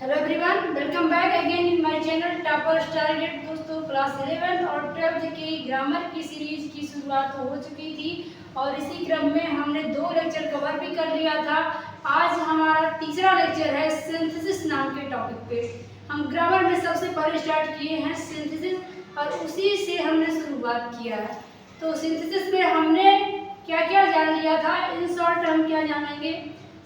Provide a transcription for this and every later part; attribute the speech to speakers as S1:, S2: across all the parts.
S1: Hello everyone, welcome back again in my channel topper target. दोस्तों, class 11 और 12 की grammar की सीरीज की शुरुआत हो चुकी थी और इसी क्रम में हमने 2 लेक्चर कवर भी कर लिया था। आज हमारा तीसरा लेक्चर है सिंथेसिस नाम के टॉपिक पे। हम ग्रामर में सबसे पहले स्टार्ट किए हैं सिंथेसिस और उसी से हमने शुरुआत किया है। तो सिंथेसिस में हमने क्या क्या जान लिया था, इन शॉर्ट हम क्या जानेंगे।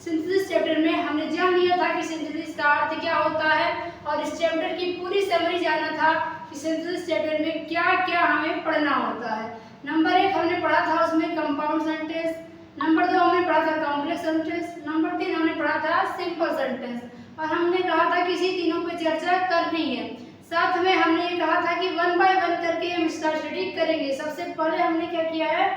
S1: सिंथेसिस चैप्टर में हमने जान लिया था कि सिंथेसिस का अर्थ क्या होता है और इस चैप्टर की पूरी समरी जाना था कि सिंथेसिस चैप्टर में क्या क्या हमें पढ़ना होता है। नंबर 1 हमने पढ़ा था उसमें कंपाउंड सेंटेंस, नंबर 2 हमने पढ़ा था कॉम्प्लेक्स सेंटेंस, नंबर 3 हमने पढ़ा था सिंपल सेंटेंस और हमने कहा था कि इसी तीनों पे चर्चा करनी है। साथ में हमने ये कहा था कि 1 बाय 1 करके हम इसका स्टडी करेंगे। सबसे पहले हमने क्या किया है,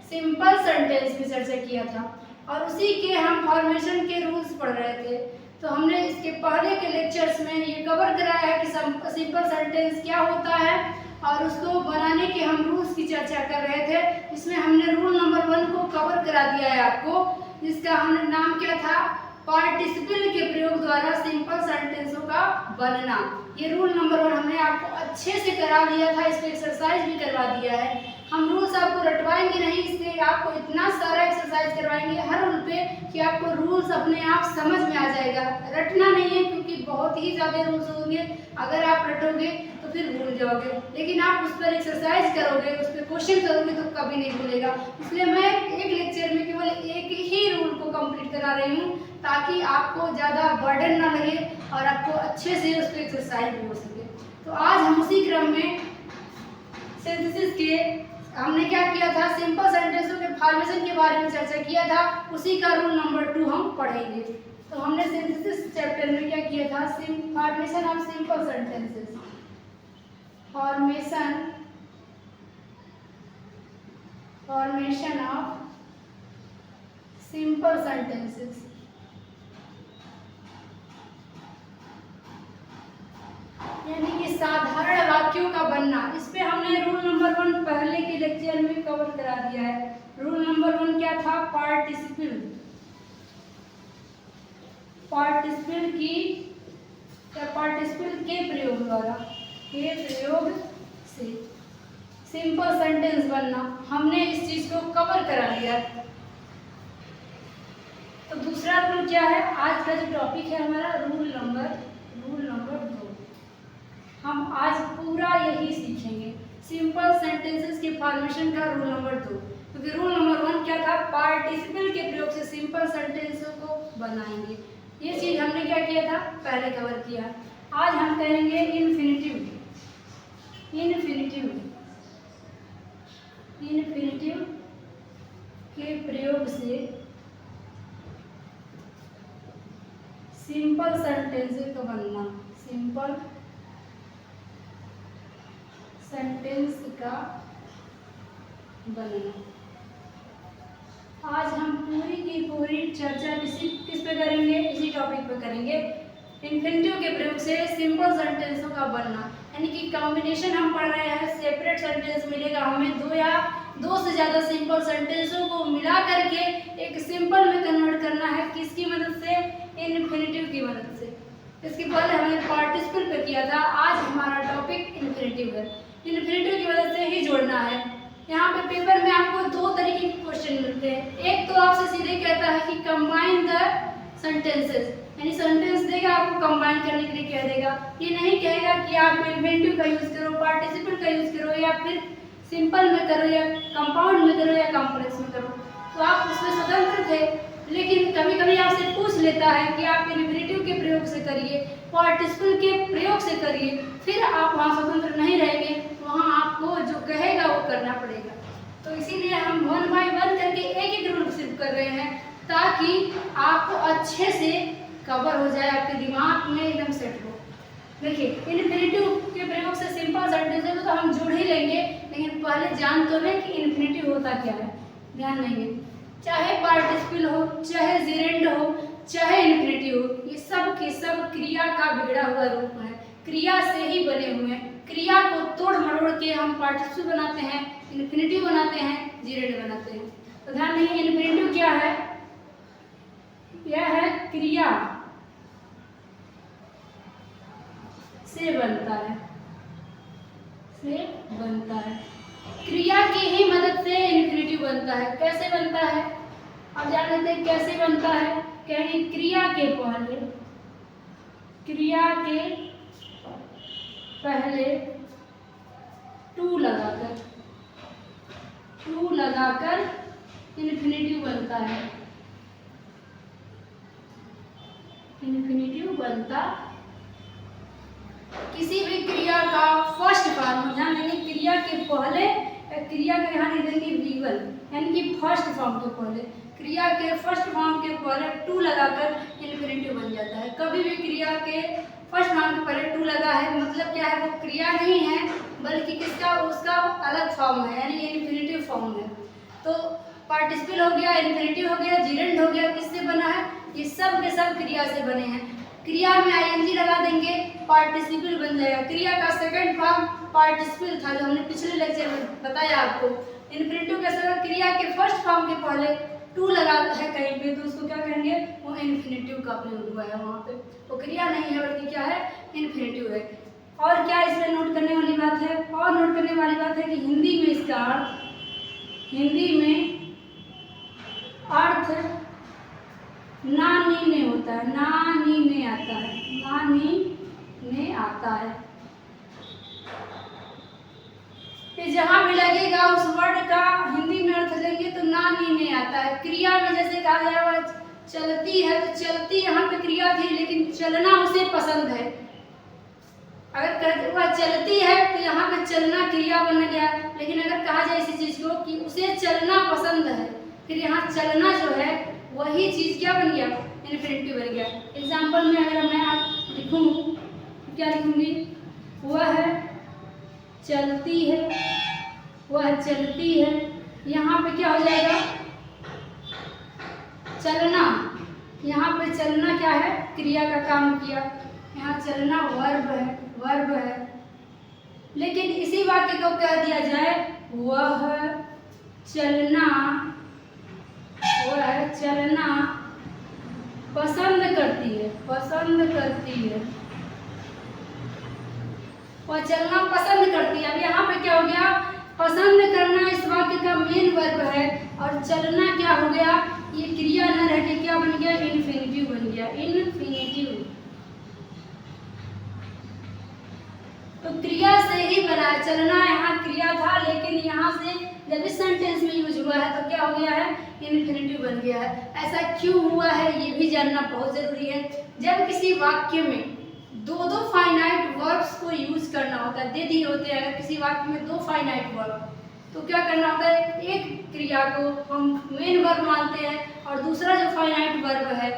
S1: सिंपल सेंटेंस की चर्चा किया था और उसी के हम फॉर्मेशन के रूल्स पढ़ रहे थे। तो हमने इसके पहले के लेक्चर्स में ये कवर कराया है कि सिंपल सेंटेंस क्या होता है और उसको बनाने के हम रूल्स की चर्चा कर रहे थे। इसमें हमने रूल नंबर 1 को कवर करा दिया है आपको, जिसका हमने नाम क्या था, पार्टिसिपल के प्रयोग द्वारा सिंपल सेंटेंसों का बनना। ये रूल नंबर 1 हमने आपको अच्छे से करा दिया था, इस पर एक्सरसाइज भी करवा दिया है। हम रूल्स आपको रटवाएंगे नहीं, इसलिए आपको इतना सारा एक्सरसाइज करवाएंगे हर रूल पे कि आपको रूल्स अपने आप समझ में आ जाएगा। रटना नहीं है क्योंकि बहुत ही ज़्यादा रूल्स होंगे, अगर आप रटोगे तो फिर भूल जाओगे, लेकिन आप उस पर एक्सरसाइज करोगे, उस पर क्वेश्चन करोगे तो कभी नहीं भूलेगा। इसलिए मैं एक लेक्चर में केवल एक ही रूल को कंप्लीट करा रही हूँ ताकि आपको ज़्यादा बर्डन ना लगे और आपको अच्छे से उस पर एक्सरसाइज भी हो सके। तो आज हम उसी क्रम में सिंथेसिस के हमने क्या किया था, सिंपल सेंटेंसों के फॉर्मेशन के बारे में चर्चा किया था, उसी का रूल नंबर 2 हम पढ़ेंगे। तो हमने सिंथेसिस चैप्टर में क्या किया था, formation of simple sentences, formation of simple sentences. यानी कि साधारण वाक्यों का बनना। इस पे हमने रूल नंबर 1 पहले के लेक्चर में कवर करा दिया है। रूल नंबर 1 क्या था, पार्टिसिपल के प्रयोग द्वारा, के प्रयोग से सिंपल सेंटेंस बनना। हमने इस चीज को कवर करा दिया। तो दूसरा रूल क्या है, आज का जो टॉपिक है हमारा, रूल नंबर 2। हम आज पूरा यही सीखेंगे, सिंपल सेंटेंसेस के फॉर्मेशन का रूल नंबर 2। क्योंकि रूल नंबर 1 क्या था, पार्टिसिपल के प्रयोग से सिंपल सेंटेंसों को बनाएंगे। ये चीज हमने क्या किया था, पहले कवर किया। आज हम कहेंगे इन्फिनिटिव के प्रयोग से सिंपल सेंटेंस का बनना, सिंपल सेंटेंस का बनना। आज हम पूरी की पूरी चर्चा किस पे करेंगे, इसी टॉपिक पे करेंगे, इन्फिनिटिव के प्रयोग से सिंपल सेंटेंसों का बनना। यानी कि कॉम्बिनेशन हम पढ़ रहे हैं, सेपरेट सेंटेंस मिलेगा हमें, 2 या 2 से ज़्यादा सिंपल सेंटेंसों को मिला करके एक सिंपल में कन्वर्ट करना है। किसकी मदद से, इन्फिनिटिव की मदद से। इसके पहले हमने पार्टिसिपल पे किया था, आज हमारा टॉपिक इन्फिनिटिव है। इन्फिनिटिव की मदद से ही जोड़ना है। यहाँ पे पेपर में आपको 2 तरीके के क्वेश्चन मिलते हैं। एक तो आपसे सीधे कहता है कि कंबाइन द सेंटेंसेस, यानी सेंटेंस देगा आपको कंबाइन करने के लिए कह देगा। ये नहीं कहेगा कि आप इन्फिनिटिव का यूज करो, पार्टिसिपल का यूज करो, या फिर सिंपल में करो, या कंपाउंड में करो, या कॉम्प्लेक्स में करो। तो आप उसमें स्वतंत्र थे, लेकिन कभी कभी आपसे पूछ लेता है कि आप इन्फिनिटिव के प्रयोग से करिए, पार्टिसिपल के प्रयोग से करिए, फिर आप वहाँ स्वतंत्र नहीं रहेंगे, वहाँ आपको जो कहेगा वो करना पड़ेगा। तो इसीलिए हम 1 बाय 1 करके एक रूल सिर्फ कर रहे हैं ताकि आपको अच्छे से कवर हो जाए, आपके दिमाग में एकदम सेट हो। देखिए, इन्फिनिटिव के प्रयोग से सिंपल सेंटेंस तो हम जोड़ ही लेंगे, लेकिन पहले जान तो लें कि इन्फिनिटिव होता क्या है। ध्यान देंगे, चाहे पार्टिसिपल हो, चाहे जेरेंड हो, चाहे इन्फिनिटिव हो, ये सब के सब क्रिया का बिगड़ा हुआ रूप है, क्रिया से ही बने हुए हैं। क्रिया को तोड़ मरोड़ के हम पार्टिसिपल बनाते हैं, इन्फिनिटिव बनाते हैं, जेरेंड बनाते हैं। तो ध्यान देंगे, इन्फिनिटिव क्या है, है, य से बनता है, से बनता है। क्रिया की ही मदद से इन्फिनेटिव बनता है। कैसे बनता है? अब जान लेते हैं कैसे बनता है। कहेंगे क्रिया के पहले टू लगाकर इन्फिनेटिव बनता है। इन्फिनेटिव बनता किसी भी क्रिया का फर्स्ट फॉर्म, ध्यान देंगे क्रिया के पहले, क्रिया का यहाँ लिख देंगे V1, यानी कि फर्स्ट फॉर्म के पहले, क्रिया के फर्स्ट फॉर्म के पहले टू लगाकर इन्फिनेटिव बन जाता है। कभी भी क्रिया के फर्स्ट फॉर्म के पहले टू लगा है मतलब क्या है, वो क्रिया नहीं है बल्कि किसका, उसका अलग फॉर्म है, यानी इन्फिनेटिव फॉर्म है। तो पार्टिसिपल हो गया, इन्फिनेटिव हो गया, जिरेंड हो गया, किससे बना है? ये सब के सब क्रिया से बने हैं। क्रिया में आईएनजी लगा देंगे, पार्टिसिपल बन जाएगा। क्रिया का सेकंड फॉर्म पार्टिसिपल था, जो हमने पिछले लेक्चर में बताया आपको। इन्फिनेटिव कैसे होगा? क्रिया के फर्स्ट फॉर्म के पहले टू लगा है कहीं पे, तो उसको क्या कहेंगे? वो इन्फिनेटिव का प्रयोग हुआ है वहाँ पे। वो क्रिया नहीं है बल्कि क्या है? इन्फिनेटिव है। और क्या इसमें नोट करने वाली बात है? और नोट करने वाली बात है कि हिंदी में इसका अर्थ, हिंदी में अर्थ ना नी में होता है, ना नी में आता है, ना नी में आता है। ये जहां भी लगेगा उस वर्ड का हिंदी में अर्थ लेंगे तो ना नी में आता है। क्रिया में जैसे कहा गया वह चलती है, तो चलती यहाँ पे क्रिया थी लेकिन चलना उसे पसंद है। अगर वह चलती है तो यहाँ पे चलना क्रिया बन गया, लेकिन अगर कहा जाए इसी चीज को कि उसे चलना पसंद है, फिर यहाँ चलना जो है वही चीज क्या बन गया? इन्फिनेटिव बन गया। एग्जाम्पल में अगर मैं आप लिखूं तो क्या लिखूंगी? वह चलती है, वह चलती है। यहाँ पे क्या हो जाएगा? चलना। यहाँ पे चलना क्या है? क्रिया का काम किया। यहाँ चलना वर्ब है, वर्ब है। लेकिन इसी वाक्य को कह दिया जाए वह चलना, वह चलना पसंद करती है, पसंद करती है, वह चलना पसंद करती है। अब यहाँ पे क्या हो गया? पसंद करना इस वाक्य का मेन वर्ब है और चलना क्या हो गया? ये क्रिया न रह के क्या बन गया? इन्फिनेटिव बन गया, इन्फिनेटिव। तो क्रिया से ही बना है। चलना यहाँ क्रिया था लेकिन यहाँ से जब इस सेंटेंस में यूज हुआ है तो क्या हो गया है? इन्फिनेटिव बन गया है। ऐसा क्यों हुआ है ये भी जानना बहुत जरूरी है। जब किसी वाक्य में दो फाइनाइट वर्ब्स को यूज करना होता है, दे दिए होते हैं अगर किसी वाक्य में दो फाइनाइट वर्ब, तो क्या करना होता है? एक क्रिया को हम मेन वर्ब मानते हैं और दूसरा जो फाइनाइट वर्ब है,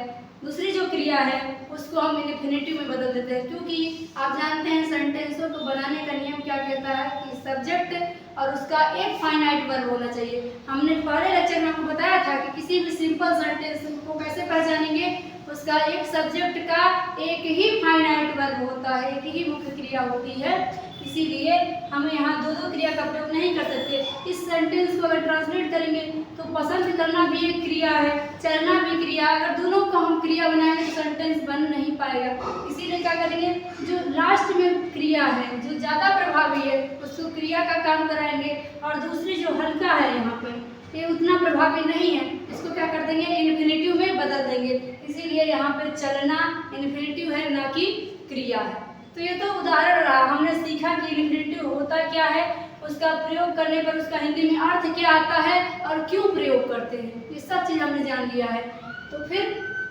S1: दूसरी जो क्रिया है उसको हम इन्फिनेटिव में बदल देते हैं। क्योंकि आप जानते हैं सेंटेंसों को बनाने का नियम क्या कहता है कि सब्जेक्ट और उसका एक फाइनाइट वर्ब होना चाहिए। हमने पहले लेक्चर में आपको बताया था कि किसी भी सिंपल सेंटेंस को कैसे पहचानेंगे? उसका एक सब्जेक्ट का एक ही फाइनाइट वर्ब होता है, एक ही मुख्य क्रिया होती है। इसीलिए हमें यहाँ दो क्रिया का प्रयोग नहीं कर सकते। इस सेंटेंस को अगर ट्रांसलेट करेंगे तो पसंद करना भी एक क्रिया है, चलना भी क्रिया। अगर दोनों को हम क्रिया बनाएंगे तो सेंटेंस बन नहीं पाएगा। इसीलिए क्या करेंगे? जो लास्ट में क्रिया है, जो ज़्यादा प्रभावी है, उसको क्रिया का काम कराएंगे और दूसरी जो हल्का है यहाँ पे, ये उतना प्रभावी नहीं है, इसको क्या कर देंगे? इन्फिनेटिव में बदल देंगे। इसीलिए यहाँ पे चलना इन्फिनेटिव है, ना कि क्रिया है। तो ये तो उदाहरण रहा, हमने सीखा कि इन्फिनेटिव होता क्या है, उसका प्रयोग करने पर उसका हिंदी में अर्थ क्या आता है और क्यों प्रयोग करते हैं, ये सब चीज़ हमने जान लिया है। तो फिर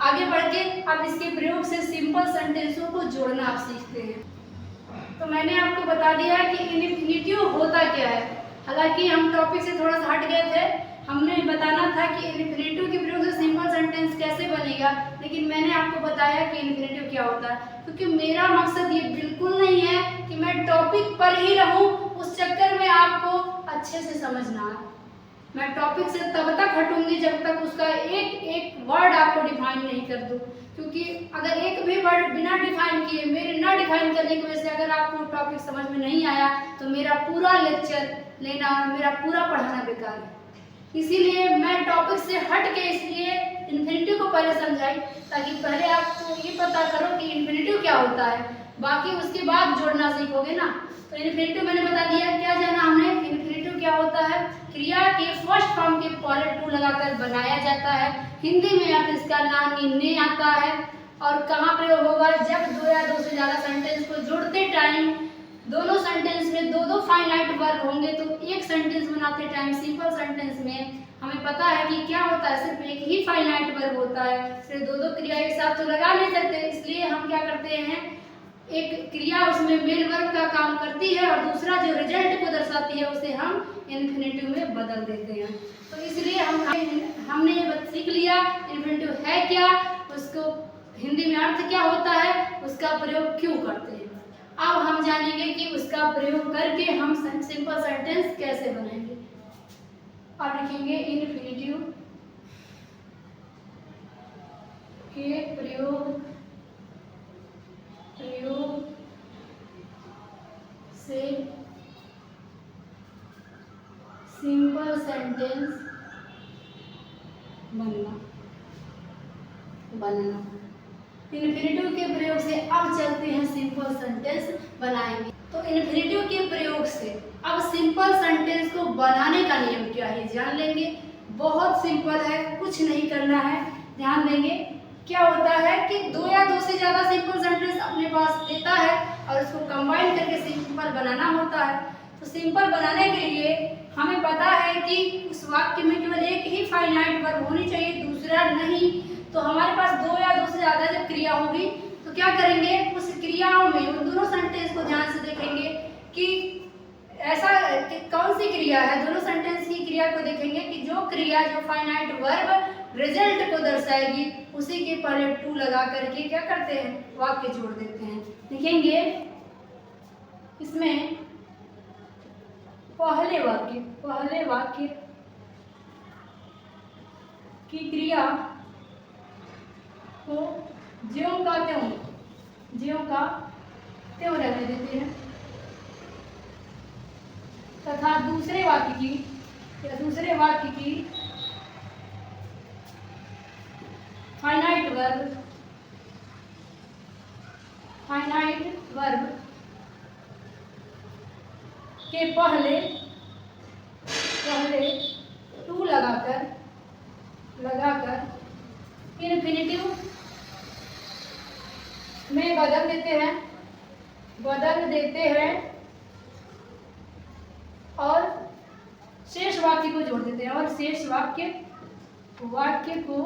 S1: आगे बढ़ के अब इसके प्रयोग से सिंपल सेंटेंसों को जोड़ना आप सीखते हैं। तो मैंने आपको बता दिया है कि इन्फिनेटिव होता क्या है। हालांकि हम टॉपिक से थोड़ा सा हट गए थे, हमने बताना था कि इन्फिनेटिव के प्रयोग से सिंपल सेंटेंस कैसे बनेगा, लेकिन मैंने आपको बताया कि इन्फिनेटिव क्या होता है। क्योंकि मेरा मकसद ये बिल्कुल नहीं है कि मैं टॉपिक पर ही रहूं, उस चक्कर में आपको अच्छे से समझना है। मैं टॉपिक से तब तक हटूंगी जब तक उसका एक एक वर्ड आपको डिफाइन नहीं कर दूं। क्योंकि अगर एक भी वर्ड बिना डिफाइन किए, मेरे ना डिफाइन करने की वजह से अगर आपको टॉपिक समझ में नहीं आया तो मेरा पूरा लेक्चर लेना, मेरा पूरा पढ़ाना बेकार है। इसीलिए मैं टॉपिक से हट के इसलिए इन्फिनेटिव को पहले समझाई, ताकि पहले आपको ये पता करो कि इन्फिनेटिव क्या होता है। बाकी उसके बाद जोड़ना सीखोगे ना। तो इन्फिनेटिव मैंने बता दिया, क्या जाना हमने, इन्फिनेटिव क्या होता है, क्रिया के फर्स्ट फॉर्म के पहले टू लगाकर बनाया जाता है। हिंदी में अर्थ इसका ना ने आता है। और कहाँ प्रयोग होगा, जब दो या दो से ज्यादा सेंटेंस को जोड़ते टाइम दोनों सेंटेंस में दो दो फाइनाइट वर्ब होंगे तो एक सेंटेंस बनाते टाइम सिंपल सेंटेंस में हमें पता है कि क्या होता है, सिर्फ एक ही फाइनाइट वर्ब होता है, सिर्फ दो दो क्रिया एक साथ तो लगा नहीं सकते। इसलिए हम क्या करते हैं, एक क्रिया उसमें मेन वर्ब का काम करती है और दूसरा जो रिजल्ट को दर्शाती है उसे हम इन्फिनेटिव में बदल देते हैं। तो इसलिए हमने ये सीख लिया इन्फिनेटिव है क्या, उसको हिंदी में अर्थ क्या होता है, उसका प्रयोग क्यों करते हैं। अब हम जानेंगे कि उसका प्रयोग करके हम सिंपल सेंटेंस कैसे बनाएंगे। अब लिखेंगे इन्फिनेटिव के प्रयोग से सिंपल सेंटेंस बनना। इन्फिनेटिव के प्रयोग से अब चलते हैं सिंपल सेंटेंस बनाएंगे। तो इन्फिनेटिव के प्रयोग से अब सिंपल सेंटेंस को बनाने का नियम क्या है जान लेंगे। बहुत सिंपल है, कुछ नहीं करना है, ध्यान देंगे। क्या होता है कि दो या दो से ज्यादा सिंपल सेंटेंस अपने पास देता है और उसको कंबाइन करके सिंपल बनाना होता है। तो सिंपल बनाने के लिए हमें पता है कि उस वाक्य में केवल एक ही फाइनाइट वर्ब होनी चाहिए, दूसरा नहीं। तो हमारे पास दो या दो से ज्यादा जब क्रिया होगी तो क्या करेंगे, उस क्रियाओं में उन दोनों सेंटेंस को ध्यान से देखेंगे कि ऐसा कि कौन सी क्रिया है, दोनों सेंटेंस की क्रिया को देखेंगे कि जो क्रिया जो फाइनाइट वर्ब रिजल्ट को दर्शाएगी उसी के पहले टू लगा करके क्या करते हैं, वाक्य जोड़ देते हैं। लिखेंगे इसमें पहले वाक्य की क्रिया को ज्यों का त्यों रहने देते हैं तथा दूसरे वाक्य की फाइनाइट वर्ब के पहले टू लगाकर इन्फिनेटिव में बदल देते हैं और शेष वाक्य को जोड़ देते हैं और शेष वाक्य को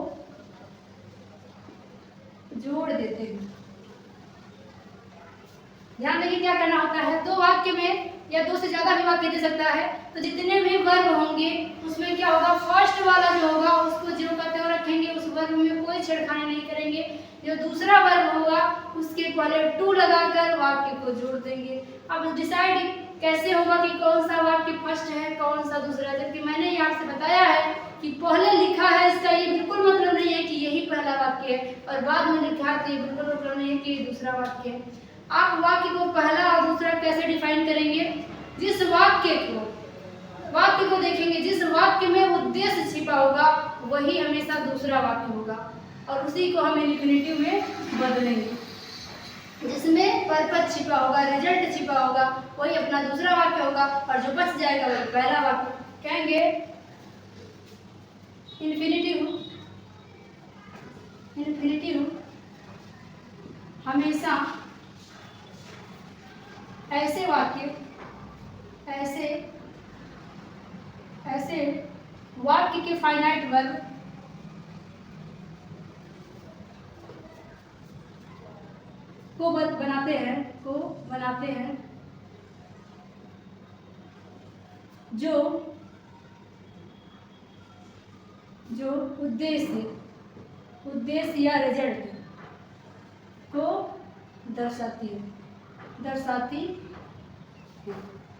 S1: जोड़ देते हैं। ध्यान देंगे क्या करना होता है, दो वाक्य में या दो से ज्यादा भी वाक्य दे सकता है तो जितने भी वर्ब होंगे उसमें क्या होगा, फर्स्ट वाला जो होगा उसको ज्यों का त्यों रखेंगे, उस वर्ब में कोई छेड़खानी नहीं करेंगे। जो दूसरा वर्ब होगा उसके पहले टू लगाकर वाक्य को जोड़ देंगे। अब डिसाइड कैसे होगा कि कौन सा वाक्य फर्स्ट है कौन सा दूसरा, जबकि मैंने ये आपसे बताया है कि पहले लिखा है इसका ये बिल्कुल मतलब नहीं है कि यही पहला वाक्य है और बाद में लिखा है तो ये बिल्कुल मतलब नहीं है कि ये दूसरा वाक्य है। आप वाक्य को पहला और दूसरा कैसे डिफाइन करेंगे, जिस वाक्य को देखेंगे, जिस वाक्य में उद्देश्य छिपा होगा वही हमेशा दूसरा वाक्य होगा और उसी को हम इन्फिनेटिव में बदलेंगे। जिसमें पर्पस छिपा होगा, रिजल्ट छिपा होगा वही अपना दूसरा वाक्य होगा और जो बच जाएगा वही पहला वाक्य। कहेंगे इन्फिनेटिव हमेशा ऐसे वाक्य के फाइनाइट वर्ब को बनाते हैं जो उद्देश्य या रिजल्ट को दर्शाती है।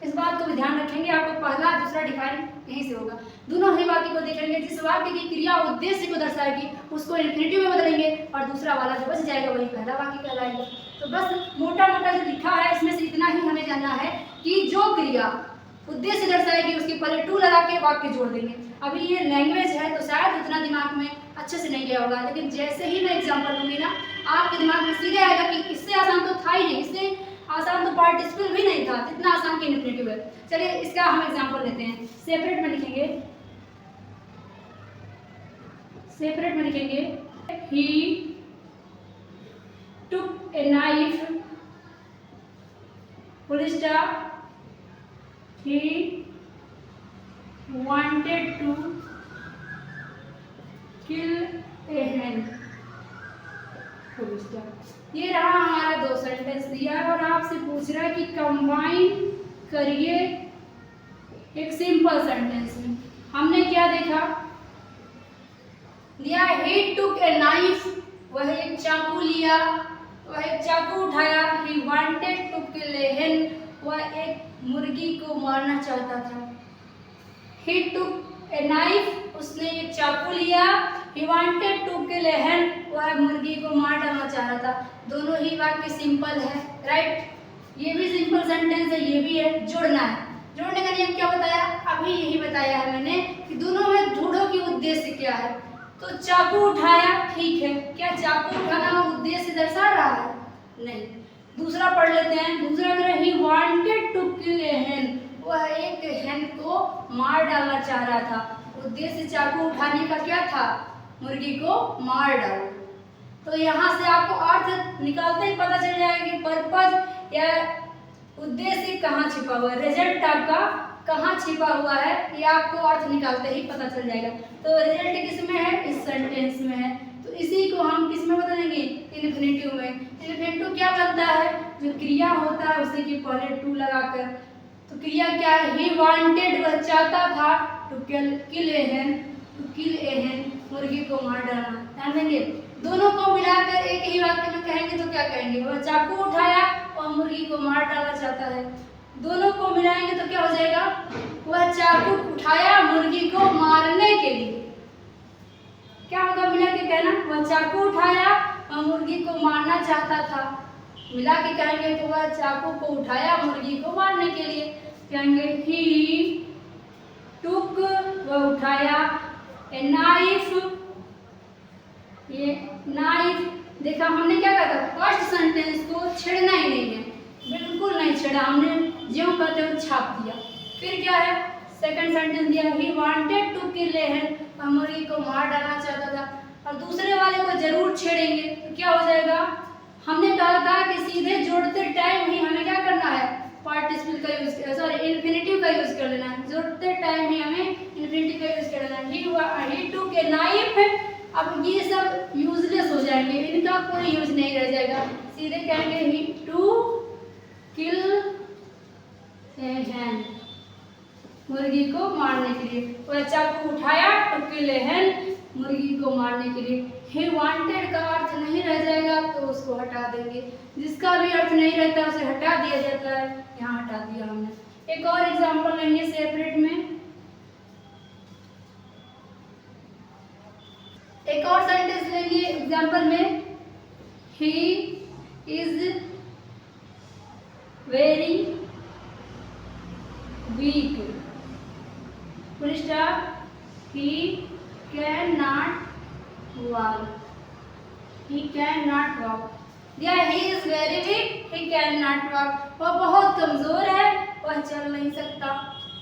S1: इस बात को भी ध्यान रखेंगे, आपको पहला दूसरा डिफाइन यहीं से होगा। दोनों ही वाक्य को देखेंगे, जिस वाक्य की क्रिया उद्देश्य को दर्शाएगी उसको इन्फिनेटिव में बदलेंगे और दूसरा वाला जो बच जाएगा वही पहला वाक्य कहलाएगा। तो बस मोटा मोटा जो लिखा है इसमें से इतना ही हमें जानना है कि जो क्रिया उद्देश्य दर्शाएगी उसके पहले टू लगा के वाक्य जोड़ देंगे। अभी ये लैंग्वेज है तो शायद उतना दिमाग में अच्छे से नहीं गया होगा, लेकिन जैसे ही मैं एग्जाम्पल दूंगी ना आपके दिमाग में सीधे आएगा कि इससे आसान तो था ही नहीं, इससे की इन्फिनेटिव है। चलिए इसका हम एग्जांपल लेते हैं। सेपरेट में लिखेंगे, सेपरेट में लिखेंगे he took a knife, full stop, he wanted to kill a hen, full stop. ये रहा हमारा दो सेंटेंस दिया है और आपसे पूछ रहा है कि कंबाइन करिए एक सिंपल सेंटेंस में। हमने क्या देखा, दिया he took a knife, वह एक चाकू लिया, वह एक चाकू उठाया। he wanted to kill a hen, वह एक मुर्गी को मारना चाहता था। he took a knife, उसने एक चाकू लिया। he wanted to kill a hen, वह मुर्गी को मार डालना चाह रहा था। दोनों ही वाक्य सिंपल है, राइट। ये भी सिंपल सेंटेंस है, ये भी है। जोड़ना है, जोड़ने का नियम क्या बताया, अभी यही बताया है मैंने कि दोनों में ढूंढो कि उद्देश्य क्या है। तो चाकू उठाया, ठीक है, क्या चाकू उठाना उद्देश्य दर्शा रहा है? नहीं। दूसरा पढ़ लेते हैं। दूसरा तरह ही वांटेड टू किल ए हेन, वह एक हेन को मार डालना चाह रहा था। उद्देश्य चाकू उठाने का क्या था? मुर्गी को मार डालो। तो यहाँ से आपको अर्थ निकालते ही पता चल जाएगा कि पर्पज या उद्देश्य कहाँ छिपा हुआ है, रिजल्ट आपका कहाँ छिपा हुआ है, ये आपको अर्थ निकालते ही पता चल जाएगा। तो रिजल्ट किस में है? इस सेंटेंस में है। तो इसी को हम किस में बदलेंगे? इन्फिनेटिव में। इन्फिनेटिव क्या बनता है? जो क्रिया होता है उसी के पहले टू लगाकर। तो क्रिया क्या है? ही वांटेड, वह चाहता था, टू किल ए हेन, टू किल ए हेन, मुर्गी को मार डालना। ध्यान देंगे, दोनों को मिलाकर एक ही वाक्य में कहेंगे तो क्या कहेंगे? वह चाकू उठाया और मुर्गी को मार डालना चाहता है। दोनों को मिलाएंगे तो क्या हो जाएगा? वह चाकू उठाया मुर्गी को मारने के लिए। क्या होगा मिला के कहना? वह चाकू उठाया और मुर्गी को मारना चाहता था। मिला के कहेंगे तो वह चाकू को उठाया मुर्गी को मारने के लिए। कहेंगे ही टुक, वह उठाया, ए नाइफ, ये नाइफ। देखा हमने क्या कहा था? फर्स्ट सेंटेंस को छेड़ना ही नहीं है, बिल्कुल नहीं छेड़ा हमने, ज्यों कहते हो छाप दिया। फिर क्या है? सेकंड सेंटेंस दिया ही वांटेड टू किल ए हेन, मुर्गी को मार डालना चाहता था। और दूसरे वाले को जरूर छेड़ेंगे तो क्या हो जाएगा? हमने कहा था कि सीधे जोड़ते टाइम ही हमें क्या करना है? पार्टिसिपल का यूज, सॉरी इन्फिनेटिव का यूज कर लेना है। जोड़ते टाइम ही हमें इन्फिनेटिव का यूज कर लेना है। ही टुक ए नाइफ, अब ये सब यूजलेस हो जाएंगे, इनका कोई यूज नहीं रह जाएगा। सीधे कहेंगे ही टू किल ए हेन, मुर्गी को मारने के लिए। वह चाकू उठाया, टू किल ए हेन, मुर्गी को मारने के लिए। ही वांटेड का अर्थ नहीं रह जाएगा तो उसको हटा देंगे। जिसका भी अर्थ नहीं रहता उसे हटा दिया जाता है, यहाँ हटा दिया हमने। एक और एग्जांपल लेंगे सेपरेट में। एक और सेंटेंस लेंगे एग्जांपल में। He is very weak, full stop, he cannot walk, he cannot walk। दिया he is very weak, he cannot walk, वह बहुत कमजोर है, वह चल नहीं सकता।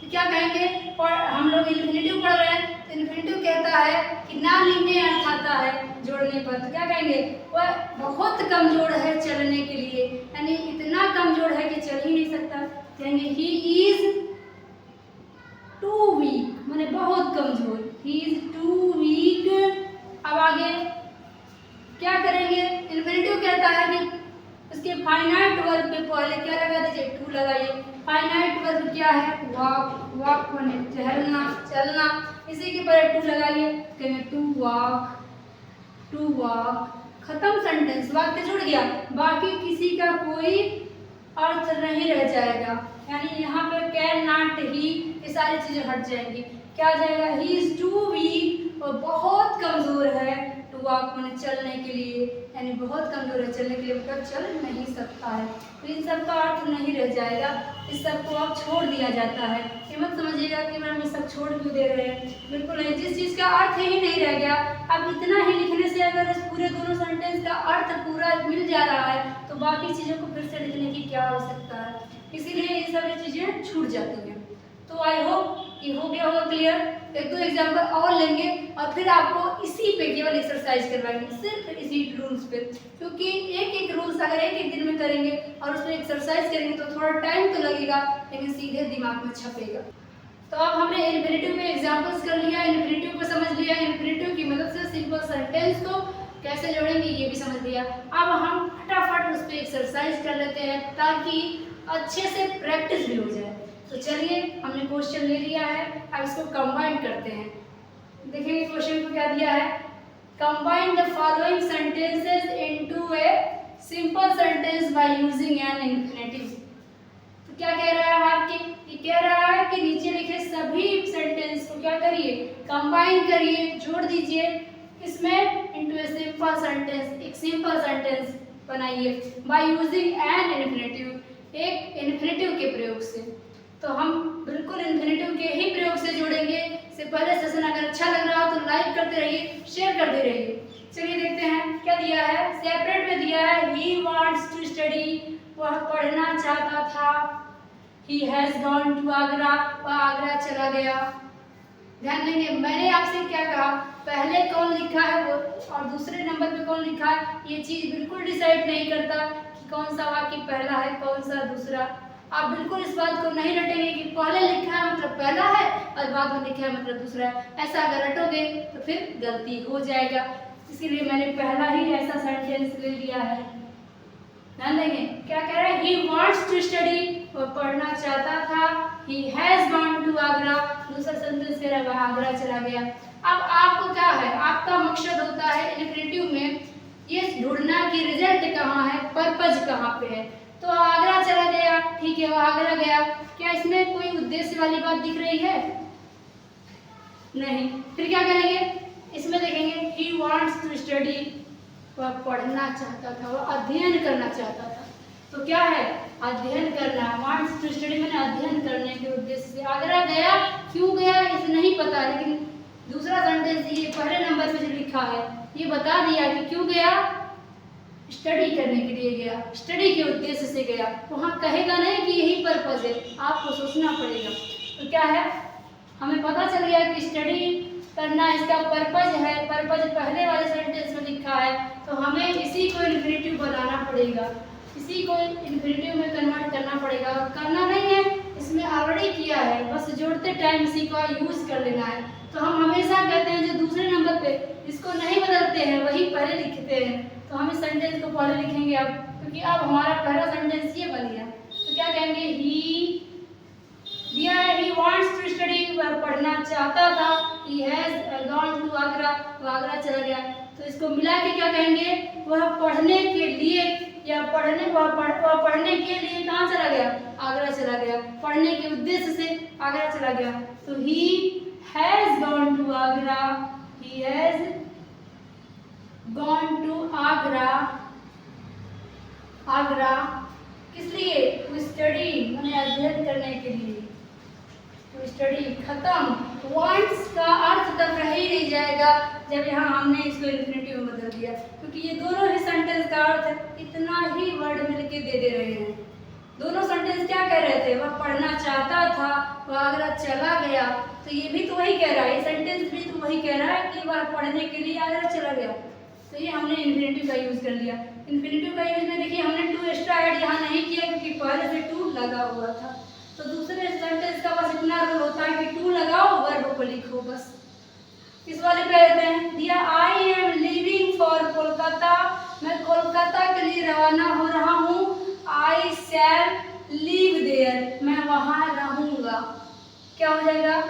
S1: तो क्या कहेंगे? हम लोग इन्फिनेटिव पढ़ रहे हैं तो इन्फिनेटिव कहता है कि ना लिखने अर्थ आता है जोड़ने पर। तो क्या कहेंगे? वह बहुत कमजोर है चलने के लिए, यानी इतना कमजोर है कि चल ही नहीं सकता। कहेंगे he is टू वीक, माने बहुत कमजोर, ही इज टू वीक। अब आगे क्या करेंगे? इन्फिनेटिव कहता है कि उसके फाइनाइट वर्ब पे पहले क्या लगा दीजिए? टू लगाइए। फाइनाइट वर्ब क्या है? वॉक, वॉक माने टहलना, चलना, इसी के पहले टू लगाइए। कहेंगे टू वॉक, टू वॉक। खत्म सेंटेंस, वाक्य जुड़ गया, बाकी किसी का कोई अर्थ नहीं रह जाएगा। यानी यहाँ पे कैन नॉट, ही, ये सारी चीजें हट जाएंगी। क्या आ जाएगा? ही इज टू वीक, और बहुत कमजोर है, टू वॉक माने चलने के लिए, यानी बहुत कमजोर है चलने के लिए, मतलब चल नहीं सकता है। तो इन सब का अर्थ नहीं रह जाएगा, इस सब को अब छोड़ दिया जाता है। ये मत समझिएगा कि मैम ये सब छोड़ क्यों दे रहे हैं, बिल्कुल नहीं। जिस चीज़ का अर्थ ही नहीं रह गया, अब इतना ही लिखने से अगर इस पूरे दोनों सेंटेंस का अर्थ पूरा मिल जा रहा है तो बाकी चीज़ों को फिर से लिखने की क्या आवश्यकता है। इसीलिए ये सारी चीज़ें छूट जाती हैं। तो आई होप ये हो गया होगा क्लियर। एक दो एग्जाम्पल और लेंगे और फिर आपको इसी पे केवल एक्सरसाइज करवाएंगे, सिर्फ इसी रूल्स पे, क्योंकि एक एक रूल्स अगर एक एक दिन में करेंगे और उसमें एक्सरसाइज करेंगे तो थोड़ा टाइम तो लगेगा, लेकिन सीधे दिमाग में छपेगा। तो अब हमने इन्फिनेटिव में एग्जाम्पल्स कर लिया, इन्फिनेटिव को समझ लिया, इन्फिनेटिव की मदद से सिंपल सेंटेंस को कैसे जोड़ेंगे ये भी समझ लिया। अब हम फटाफट उस पर एक्सरसाइज कर लेते हैं ताकि अच्छे से प्रैक्टिस भी हो जाए। तो चलिए हमने क्वेश्चन ले लिया है, अब इसको कंबाइन करते हैं। देखिए क्वेश्चन को क्या दिया है, combine the following sentences into a simple sentence by using an infinitive. तो क्या कह रहा है वाक्य, ये कह रहा है कि नीचे लिखे सभी सेंटेंस को क्या करिए, कंबाइन करिए, जोड़ दीजिए इसमें इनटू ए सिंपल सेंटेंस, एक सिंपल सेंटेंस बनाइए बाय यूजिंग एन इन्फिनेटिव, एक इन्फिनेटिव के प्रयोग से। तो हम बिल्कुल इन्फिनेटिव के ही प्रयोग से जोड़ेंगे। इससे पहले सेशन अगर अच्छा लग रहा हो तो लाइक करते रहिए, शेयर करते रहिए। चलिए देखते हैं क्या दिया है, सेपरेट में दिया है ही वांट्स टू स्टडी, वह पढ़ना चाहता था। He has gone to Agra, वह आगरा चला गया। ध्यान देंगे मैंने आपसे क्या कहा, पहले कौन लिखा है वो और दूसरे नंबर पे कौन लिखा है, ये चीज बिल्कुल डिसाइड नहीं करता कि कौन सा वाक्य पहला है कौन सा दूसरा। आप बिल्कुल इस बात को नहीं रटेंगे कि पहले लिखा है मतलब पहला है और बाद में लिखा है मतलब दूसरा है। ऐसा अगर रटोगे तो फिर गलती हो जाएगा, इसीलिए मैंने पहला ही ऐसा सेंटेंस ले लिया है। ध्यान देंगे क्या कह रहा है, ही वांट्स टू स्टडी, वह पढ़ना चाहता था। He has gone to Agra, दूसरा सेंटेंस कह रहा है वह आगरा चला गया। अब आपको क्या है, आपका मकसद होता है इन्फिनेटिव में ये ढूंढना कि रिजल्ट कहाँ है, पर्पज कहाँ पे है। तो आगरा चला गया, ठीक है, वो आगरा गया, क्या इसमें कोई उद्देश्य वाली बात दिख रही है? नहीं। फिर क्या करेंगे, इसमें देखेंगे ही वांट्स टू स्टडी, वह पढ़ना चाहता था, वह अध्ययन करना चाहता था। तो क्या है, अध्ययन करना, वांट्स टू स्टडी मैंने अध्ययन करने के उद्देश्य से आगरा गया। क्यों गया इसे नहीं पता, लेकिन दूसरा सेंटेंस ये पहले नंबर पे जो लिखा है ये बता दिया कि क्यों गया, स्टडी करने के लिए गया, स्टडी के उद्देश्य से गया। वहाँ कहेगा नहीं कि यही पर्पज है, आपको सोचना पड़ेगा। तो क्या है, हमें पता चल गया कि स्टडी करना इसका पर्पज है, पर्पज पहले वाले सेंटेंस में लिखा है, तो हमें इसी को इन्फिनेटिव बनाना पड़ेगा, इसी को इन्फिनेटिव में कन्वर्ट करना पड़ेगा। और करना नहीं है, इसमें ऑलरेडी किया है, बस जोड़ते टाइम इसी का यूज कर लेना है। तो हम हमेशा कहते हैं जो दूसरे नंबर पे इसको नहीं बदलते हैं वही पहले लिखते हैं। तो हम इस सेंटेंस को पहले लिखेंगे अब, क्योंकि अब हमारा पहला सेंटेंस ये बन गया। तो क्या कहेंगे, ही दिया है ही वांट्स टू स्टडी, वह पढ़ना चाहता था। He has gone to Agra, वह आगरा चला गया। तो इसको मिला के क्या कहेंगे, वह पढ़ने के लिए या वह पढ़ने के लिए कहाँ चला गया, आगरा चला गया, पढ़ने के उद्देश्य से आगरा चला गया। तो he has gone to Agra, he has gone to Agra, Agra किस लिए, टू स्टडी मैंने अध्ययन करने के लिए, टू स्टडी खत्म। वांट्स का अर्थ तब रह ही नहीं जाएगा जब यहाँ हमने इसको इन्फिनेटिव में बदल दिया, क्योंकि ये दोनों ही सेंटेंस का अर्थ इतना ही वर्ड मिलके दे रहे हैं। दोनों सेंटेंस क्या कह रहे थे, वह पढ़ना चाहता था, वह आगरा चला गया। तो ये भी तो वही कह रहा है, ये सेंटेंस भी तो वही कह रहा है कि वह पढ़ने के लिए आगरा चला गया। तो ये हमने इन्फिनेटिव का यूज कर लिया। इन्फिनेटिव का यूज में देखिए हमने टू एक्स्ट्रा ऐड यहाँ नहीं किया क्योंकि पहले से टू लगा हुआ था। तो दूसरे सेंटेंस का बस इतना रूल होता है कि टू लगाओ, वर्ब को लिखो बस। इस वाले पे आते हैं, दिया I am living for Kolkata, मैं कोलकाता के लिए रवाना हो रहा हूँ। आई शैल लिव देयर, मैं वहाँ रहूँगा। क्या हो जाएगा,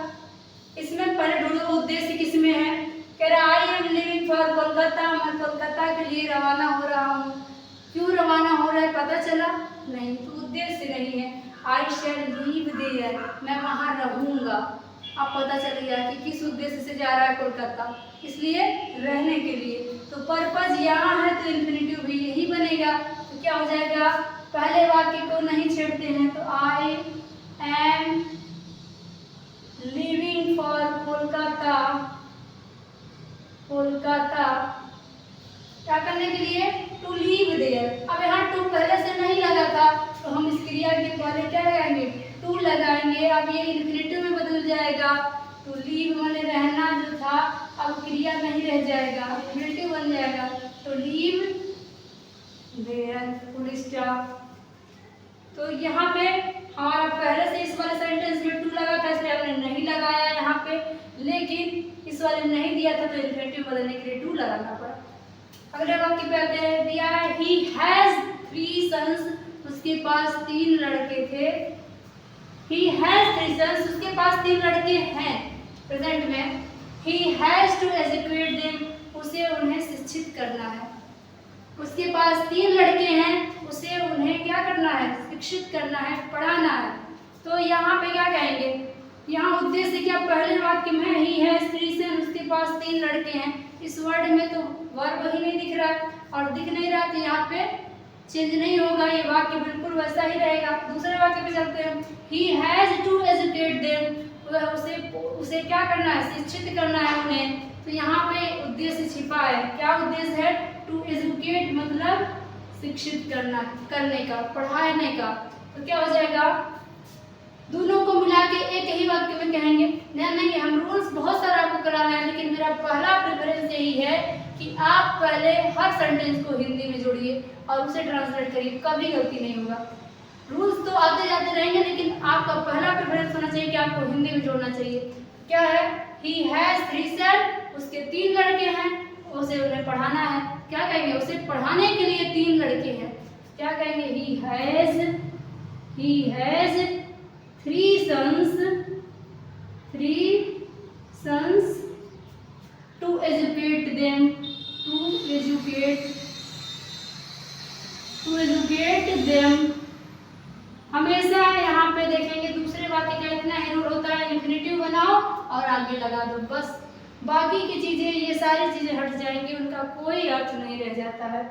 S1: इसमें पहले ढूंढो उद्देश्य किसमें है, कह रहा I am living for Kolkata, मैं कोलकाता के लिए रवाना हो रहा हूँ। क्यों रवाना हो रहा है पता चला नहीं, तो उद्देश्य नहीं है। आई शैल लिव देयर, मैं वहाँ रहूँगा। अब पता चल गया कि किस उद्देश्य से जा रहा है कोलकाता, इसलिए रहने के लिए। तो पर्पज यहाँ है तो इन्फिनेटिव भी यही बनेगा। तो क्या हो जाएगा, पहले वाक्य को नहीं छेड़ते हैं, तो I am living for Kolkata, Kolkata क्या करने के लिए, टू लीव देयर। अब यहाँ टू पहले से नहीं लगा था, तो हम इस क्रिया के पहले क्या जाएंगे, अब ये इन्फिनेटिव में बदल जाएगा। तो लीव माने रहना जो था अब क्रिया नहीं रह जाएगा, इन्फिनेटिव बन जाएगा। तो लीव देयर, फुल स्टॉप। तो यहाँ पे हमारा पहले से इस वाले सेंटेंस में टू लगा था, इसलिए हमने नहीं लगाया यहाँ पे, लेकिन इस वाले में नहीं दिया था तो इन्फिनेटिव बदलने के लिए टू लगाना पड़ा। अगले वाक्य पे आते हैं, दिया है he has 3 sons, उसके पास 3 लड़के थे। he has 3 sons, उसके पास 3 लड़के हैं प्रेजेंट में। he has to educate them, उसे उन्हें शिक्षित करना है। उसके पास 3 लड़के हैं, उसे उन्हें क्या करना है, शिक्षित करना है, पढ़ाना है। तो यहाँ पे क्या कहेंगे, यहाँ उद्देश्य क्या, पहले वाक्य में ही है स्त्री से उसके पास 3 लड़के हैं, इस वर्ड में तो वर्ब ही नहीं दिख रहा है और दिख नहीं रहा, तो यहाँ पे चेंज नहीं होगा, ये वाक्य बिल्कुल वैसा ही रहेगा। दूसरे वाक्य पे चलते हैं, he has to educate them, उसे क्या करना है, शिक्षित करना है उन्हें। तो यहाँ पे उद्देश्य छिपा है, क्या उद्देश्य है, टू एजुकेट मतलब शिक्षित करना, करने का, पढ़ाने का। तो क्या हो जाएगा, दोनों को मिला के एक ही वाक्य में कहेंगे। ध्यान देंगे, हम रूल्स बहुत सारा आपको करा रहे हैं, लेकिन मेरा पहला प्रेफरेंस यही है कि आप पहले हर सेंटेंस को हिंदी में जोड़िए और उसे ट्रांसलेट करिए, कभी गलती नहीं होगा। रूल्स तो आते जाते रहेंगे, लेकिन आपका पहला प्रेफरेंस होना चाहिए कि आपको हिंदी में जोड़ना चाहिए। क्या है, he has 3 sons, उसके 3 लड़के हैं, उसे उन्हें पढ़ाना है। क्या कहेंगे, उसे पढ़ाने के लिए 3 लड़के हैं। क्या कहेंगे, he has 3 sons to educate them, to educate them। हमेशा यहाँ पे देखेंगे दूसरे वाक्य का इतना ही रूल होता है, इन्फिनेटिव बनाओ और आगे लगा दो, बस बाकी की चीजें, ये सारी चीजें हट जाएंगी, उनका कोई अर्थ नहीं रह जाता है।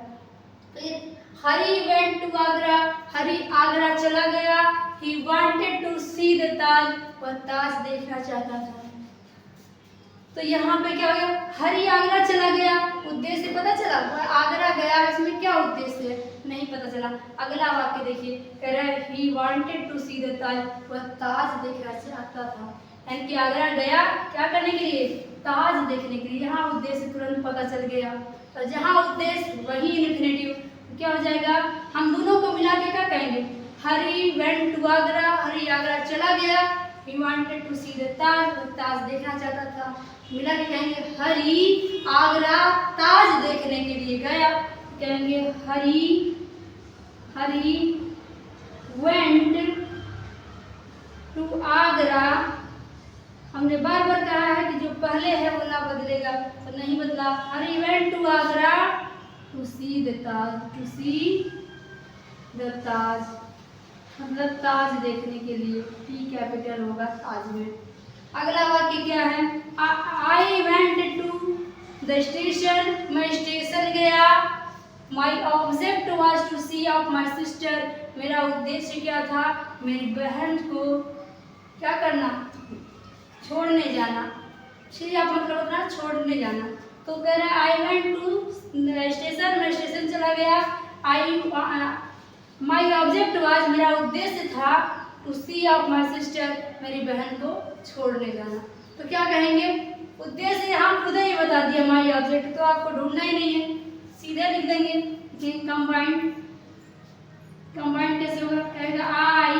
S1: हरी वेंट टू आगरा, हरी आगरा चला गया। He wanted to see the Taj, वह ताज देखना चाहता था। तो यहाँ पे क्या हो गया, हरी आगरा चला गया, उद्देश्य पता चला, वह आगरा गया, इसमें क्या उद्देश्य है नहीं पता चला। अगला वाक्य देखिए, कह रहा है he wanted to see the Taj, वह ताज देखना चाहता था, यानी कि आगरा गया क्या करने के लिए, ताज देखने के लिए। यहाँ उद्देश्य तुरंत पता चल गया, तो जहाँ उद्देश्य वही इन्फिनेटिव, तो क्या हो जाएगा, हम दोनों को मिला के क्या कहेंगे, हरी वेंट टू आगरा, हरी आगरा चला गया। He wanted to see the Taj, वो ताज देखना चाहता था, मिला के कहेंगे हरी आगरा ताज देखने के लिए गया। कहेंगे हरी वेंट टू आगरा। हमने बार बार कहा है कि जो पहले है वो ना बदलेगा, तो नहीं बदला। Hari went to Agra to see the Taj, to see the Taj मतलब ताज देखने के लिए, टी कैपिटल होगा ताज में। अगला वाक्य क्या है, I went to the station, मैं स्टेशन गया। My object was to see off my sister, मेरा उद्देश्य क्या था, मेरी बहन को क्या करना, छोड़ने जाना। सी ऑफ मतलब अपना छोड़ने जाना। तो कह रहा है आई वेंट टू स्टेशन, मैं स्टेशन चला गया। माई ऑब्जेक्ट वॉज, मेरा उद्देश्य था, to see off my sister, मेरी बहन को छोड़ने जाना। तो क्या कहेंगे, उद्देश्य हम खुद ही बता दिया, माई ऑब्जेक्ट, तो आपको ढूंढना ही नहीं है, सीधे लिख देंगे कि कंबाइंड कैसे होगा, कहेगा आई।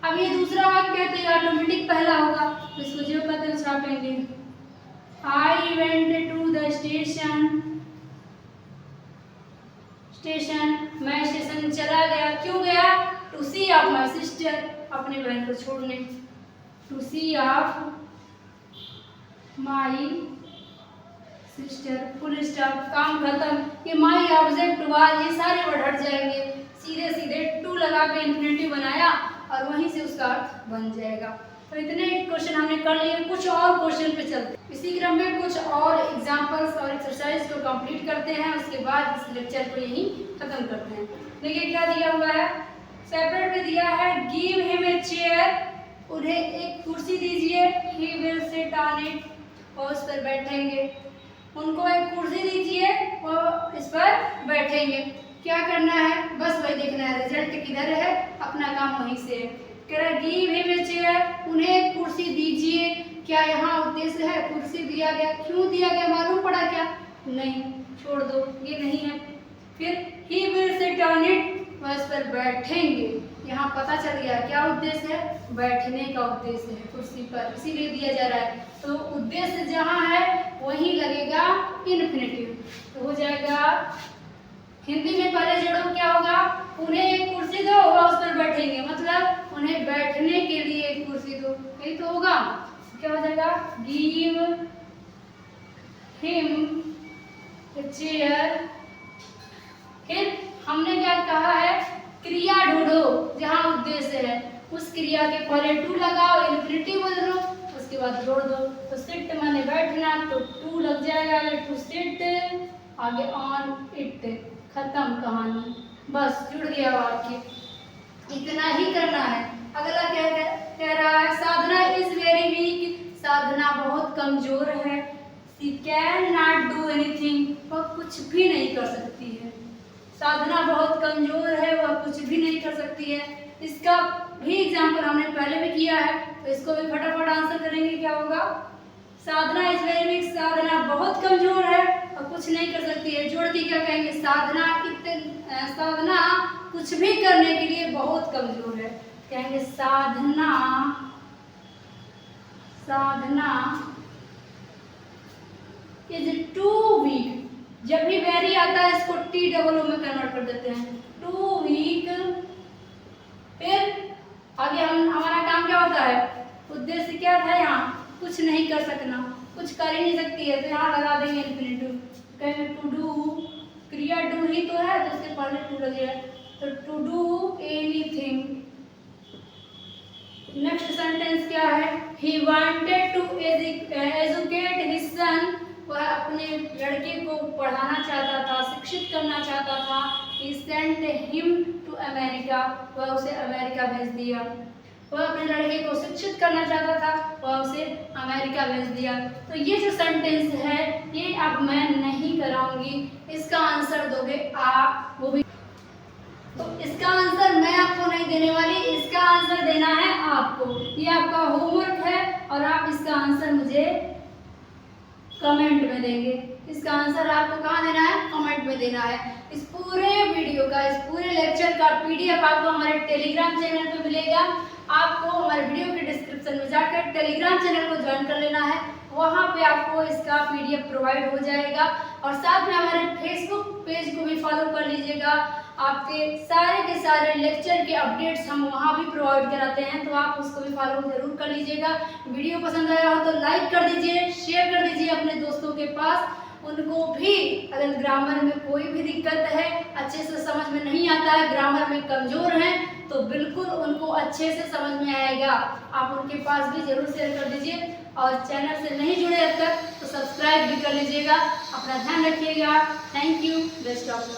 S1: अब ये दूसरा वाक्य है तो ये ऑटोमेटिक पहला होगा, तो इसको जो कहते हैं छापेंगे, I went to the station, मैं स्टेशन चला गया। क्यों गया, to see off my sister, अपने बहन को छोड़ने। To see off my sister, full stop, काम खत्म। ये माई ऑब्जेक्ट वाज, ये सारे वर्ड हट जाएंगे, सीधे सीधे टू लगा के इन्फिनेटिव बनाया और वहीं से उसका अर्थ बन जाएगा। तो इतने क्वेश्चन हमने कर लिए, कुछ और क्वेश्चन पे चलते हैं। इसी क्रम में कुछ और एग्जांपल्स और एक्सरसाइज को कंप्लीट करते हैं, उसके बाद इस लेक्चर को यहीं खत्म करते हैं। देखिए क्या दिया हुआ है, सेपरेट में दिया है गिव हिम ए चेयर, उन्हें एक कुर्सी दीजिए, he will sit on it, वो उस पर बैठेंगे। उनको एक कुर्सी दीजिए, वो इस पर बैठेंगे। क्या करना है, बस वही देखना है, रिजल्ट किधर है, अपना काम वहीं से है। कह रहा है गिव हिम ए चेयर, उन्हें एक कुर्सी दीजिए। क्या यहाँ उद्देश्य है? कुर्सी दिया गया, क्यों दिया गया मालूम पड़ा क्या? नहीं, छोड़ दो, ये नहीं है। फिर he will sit on it, वह इस पर बैठेंगे। यहाँ पता चल गया क्या उद्देश्य है? बैठने का उद्देश्य है कुर्सी पर, इसीलिए दिया जा रहा है। तो उद्देश्य जहाँ है वहीं लगेगा इन्फिनेटिव, तो हो जाएगा हिंदी में पहले जोड़ो क्या होगा? उन्हें एक कुर्सी दो, वह उस पर बैठेंगे, मतलब उन्हें बैठने के लिए एक कुर्सी दो, यही तो होगा। क्या हो जाएगा? Give him a chair. फिर हमने क्या कहा है? क्रिया ढूंढो जहाँ उद्देश्य है, उस क्रिया के पहले टू लगाओ, इन्फिनिटिव बदलो, उसके बाद जोड़ दो। तो सिट माने बैठना, तो टू लग जाएगा, टू सिट, आगे ऑन इट, खत्म कहानी, बस जुड़ गया वाक्य। इतना ही करना है। अगला कह रहा है साधना इज वेरी वीक, साधना बहुत कमजोर है। She can not do anything, वह कुछ भी नहीं कर सकती है। साधना बहुत कमजोर है, वह कुछ भी नहीं कर सकती है। इसका भी एग्जाम्पल हमने पहले भी किया है, तो इसको भी फटाफट आंसर करेंगे। क्या होगा? साधना इज वेरी वीक, साधना बहुत कमजोर है और कुछ नहीं कर सकती है। जोड़ के क्या कहेंगे? साधना कुछ भी करने के लिए बहुत कमजोर है। कहेंगे साधना इज टू वीक। जब भी वेरी आता है इसको टी डबल ओ में कन्वर्ट कर देते हैं, टू वीक। फिर आगे हमारा काम क्या होता है? उद्देश्य क्या था? यहाँ कुछ नहीं कर सकना, कुछ कर ही नहीं सकती है, तो यहाँ लगा देंगे इन्फिनिटिव। कहेंगे टू डू, क्रिया डू ही तो है, तो उसके पहले टू लगेगा, तो to do anything. Next sentence क्या है? He wanted to educate his son, वह अपने लड़के को पढ़ाना चाहता था, शिक्षित करना चाहता था। ही सेंट हिम टू अमेरिका, वह उसे अमेरिका भेज दिया। वह अपने लड़के को शिक्षित करना चाहता था, वह उसे अमेरिका भेज दिया। तो ये जो सेंटेंस है ये अब मैं नहीं कराऊंगी, इसका आंसर दोगे आप, वो भी। तो इसका आंसर मैं आपको नहीं देने वाली, इसका आंसर देना है आपको। ये आपका होमवर्क है और आप इसका आंसर मुझे कमेंट में देंगे। इसका आंसर आपको कहाँ देना है? कमेंट में देना है। इस पूरे वीडियो का, इस पूरे लेक्चर का पीडीएफ आपको हमारे टेलीग्राम चैनल पे मिलेगा। आपको हमारे वीडियो के डिस्क्रिप्शन में जाकर टेलीग्राम चैनल को ज्वाइन कर लेना है, वहाँ पे आपको इसका पीडीएफ प्रोवाइड हो जाएगा। और साथ में हमारे फेसबुक पेज को भी फॉलो कर लीजिएगा। आपके सारे के सारे लेक्चर के अपडेट्स हम वहाँ भी प्रोवाइड कराते हैं, तो आप उसको भी फॉलो जरूर कर लीजिएगा। वीडियो पसंद आया हो तो लाइक कर दीजिए, शेयर कर दीजिए अपने दोस्तों के पास। उनको भी अगर ग्रामर में कोई भी दिक्कत है, अच्छे से समझ में नहीं आता है, ग्रामर में कमज़ोर हैं, तो बिल्कुल उनको अच्छे से समझ में आएगा। आप उनके पास भी जरूर शेयर कर दीजिए। और चैनल से नहीं जुड़े अब तक तो सब्सक्राइब भी कर लीजिएगा। अपना ध्यान रखिएगा। Thank you. Best of luck.